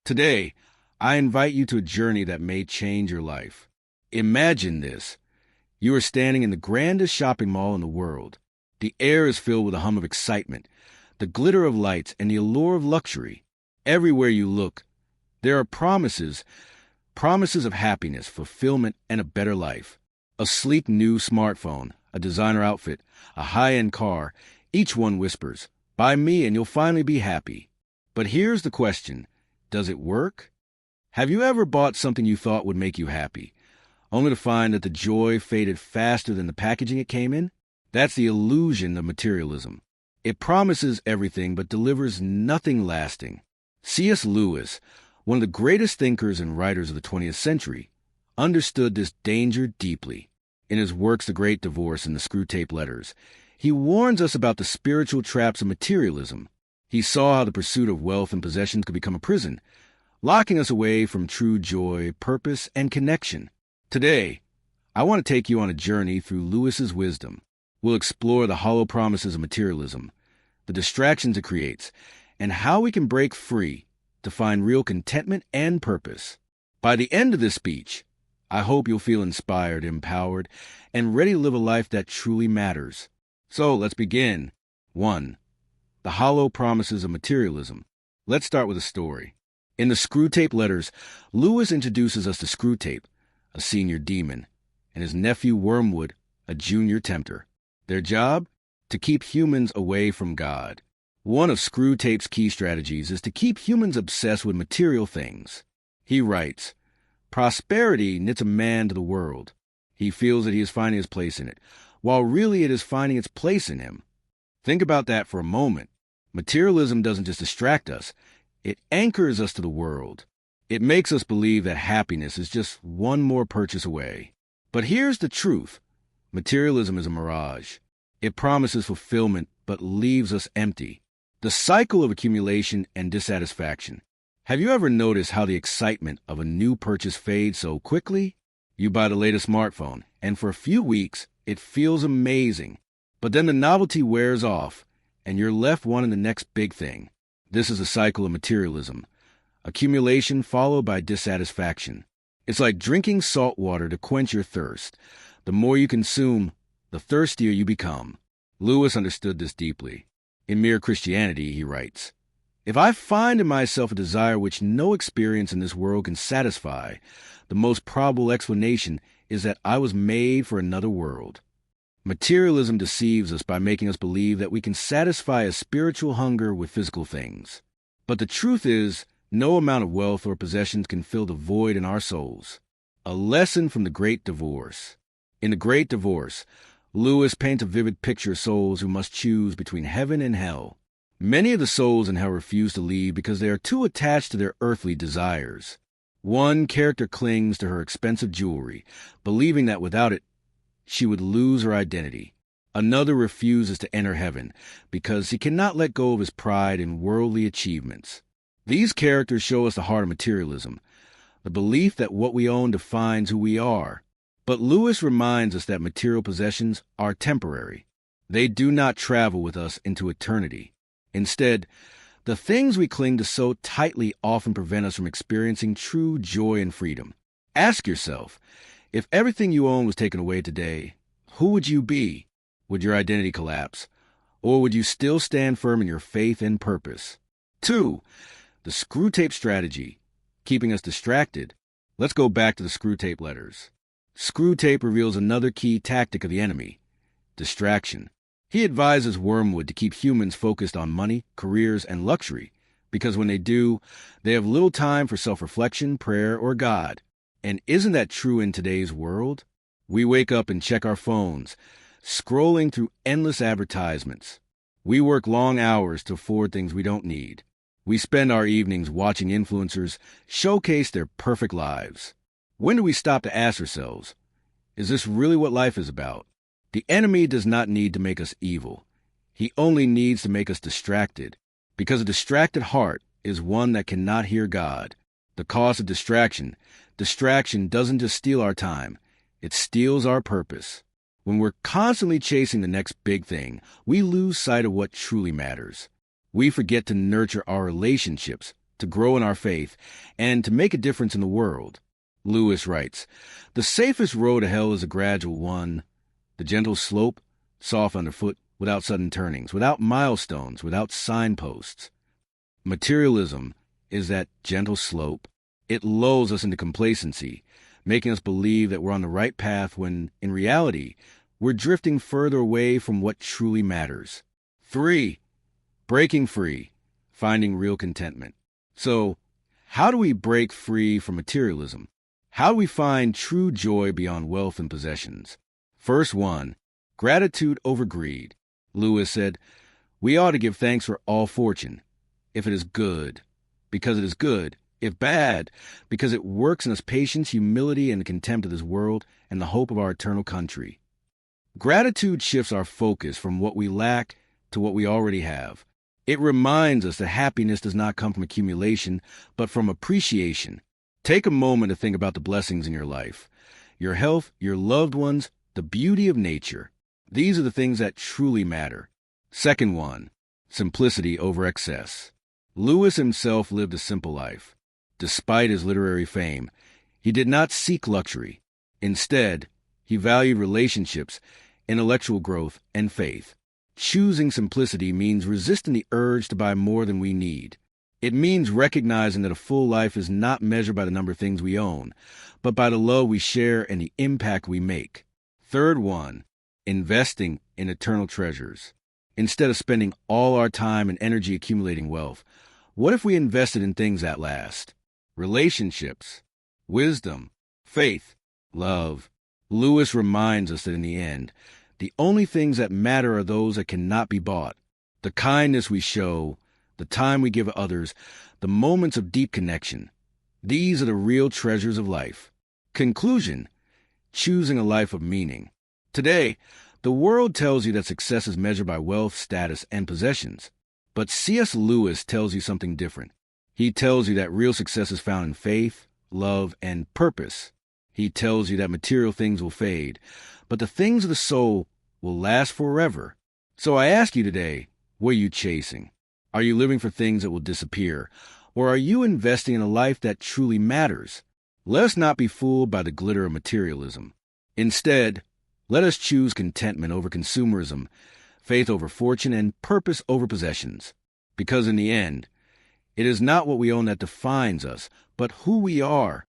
Today, I invite you to a journey that may change your life. Imagine this. You are standing in the grandest shopping mall in the world. The air is filled with a hum of excitement, the glitter of lights, and the allure of luxury. Everywhere you look, there are promises of happiness, fulfillment, and a better life. A sleek new smartphone, a designer outfit, a high-end car, each one whispers, "Buy me and you'll finally be happy." But here's the question. Does it work? Have you ever bought something you thought would make you happy, only to find that the joy faded faster than the packaging it came in? That's the illusion of materialism. It promises everything but delivers nothing lasting. C.S. Lewis, one of the greatest thinkers and writers of the 20th century, understood this danger deeply. In his works The Great Divorce and the Screwtape Letters, he warns us about the spiritual traps of materialism. He saw how the pursuit of wealth and possessions could become a prison, locking us away from true joy, purpose, and connection. Today, I want to take you on a journey through Lewis's wisdom. We'll explore the hollow promises of materialism, the distractions it creates, and how we can break free to find real contentment and purpose. By the end of this speech, I hope you'll feel inspired, empowered, and ready to live a life that truly matters. So let's begin. 1. The hollow promises of materialism. Let's start with a story. In the Screwtape Letters, Lewis introduces us to Screwtape, a senior demon, and his nephew Wormwood, a junior tempter. Their job? To keep humans away from God. One of Screwtape's key strategies is to keep humans obsessed with material things. He writes, "Prosperity knits a man to the world. He feels that he is finding his place in it, while really it is finding its place in him." Think about that for a moment. Materialism doesn't just distract us, it anchors us to the world. It makes us believe that happiness is just one more purchase away. But here's the truth. Materialism is a mirage. It promises fulfillment, but leaves us empty. The cycle of accumulation and dissatisfaction. Have you ever noticed how the excitement of a new purchase fades so quickly? You buy the latest smartphone, and for a few weeks, it feels amazing. But then the novelty wears off, and you're left wanting the next big thing. This is a cycle of materialism. Accumulation followed by dissatisfaction. It's like drinking salt water to quench your thirst. The more you consume, the thirstier you become. Lewis understood this deeply. In Mere Christianity, he writes, "If I find in myself a desire which no experience in this world can satisfy, the most probable explanation is that I was made for another world." Materialism deceives us by making us believe that we can satisfy a spiritual hunger with physical things. But the truth is, no amount of wealth or possessions can fill the void in our souls. A lesson from the Great Divorce. In The Great Divorce, Lewis paints a vivid picture of souls who must choose between heaven and hell. Many of the souls in hell refuse to leave because they are too attached to their earthly desires. One character clings to her expensive jewelry, believing that without it, she would lose her identity. Another refuses to enter heaven because he cannot let go of his pride in worldly achievements. These characters show us the heart of materialism, the belief that what we own defines who we are. But Lewis reminds us that material possessions are temporary. They do not travel with us into eternity. Instead, the things we cling to so tightly often prevent us from experiencing true joy and freedom. Ask yourself, if everything you own was taken away today, who would you be? Would your identity collapse? Or would you still stand firm in your faith and purpose? 2. The Screwtape strategy, keeping us distracted. Let's go back to the Screwtape Letters. Screwtape reveals another key tactic of the enemy, distraction. He advises Wormwood to keep humans focused on money, careers, and luxury, because when they do, they have little time for self-reflection, prayer, or God. And isn't that true in today's world? We wake up and check our phones, scrolling through endless advertisements. We work long hours to afford things we don't need. We spend our evenings watching influencers showcase their perfect lives. When do we stop to ask ourselves, is this really what life is about? The enemy does not need to make us evil. He only needs to make us distracted, because a distracted heart is one that cannot hear God. The cost of distraction doesn't just steal our time, it steals our purpose. When we're constantly chasing the next big thing, we lose sight of what truly matters. We forget to nurture our relationships, to to grow in our faith, and to make a difference in the world. Lewis writes, "The safest road to hell is a gradual one, the gentle slope, soft underfoot, without sudden turnings, without milestones, without signposts." Materialism is that gentle slope. It lulls us into complacency, making us believe that we're on the right path when, in reality, we're drifting further away from what truly matters. 3. Breaking free, finding real contentment. So, how do we break free from materialism? How do we find true joy beyond wealth and possessions? First one, gratitude over greed. Lewis said, "We ought to give thanks for all fortune, if it is good, because it is good, if bad, because it works in us patience, humility, and the contempt of this world, and the hope of our eternal country." Gratitude shifts our focus from what we lack to what we already have. It reminds us that happiness does not come from accumulation, but from appreciation. Take a moment to think about the blessings in your life, your health, your loved ones, the beauty of nature. These are the things that truly matter. Second one, simplicity over excess. Lewis himself lived a simple life. Despite his literary fame, he did not seek luxury. Instead, he valued relationships, intellectual growth, and faith. Choosing simplicity means resisting the urge to buy more than we need. It means recognizing that a full life is not measured by the number of things we own, but by the love we share and the impact we make. Third one, investing in eternal treasures. Instead of spending all our time and energy accumulating wealth, what if we invested in things that last? Relationships, wisdom, faith, love. Lewis reminds us that in the end, the only things that matter are those that cannot be bought. The kindness we show, the time we give others, the moments of deep connection. These are the real treasures of life. Conclusion, choosing a life of meaning. Today, the world tells you that success is measured by wealth, status, and possessions. But C.S. Lewis tells you something different. He tells you that real success is found in faith, love, and purpose. He tells you that material things will fade, but the things of the soul will last forever. So I ask you today, what are you chasing? Are you living for things that will disappear? Or are you investing in a life that truly matters? Let us not be fooled by the glitter of materialism. Instead, let us choose contentment over consumerism, faith over fortune, and purpose over possessions. Because in the end, it is not what we own that defines us, but who we are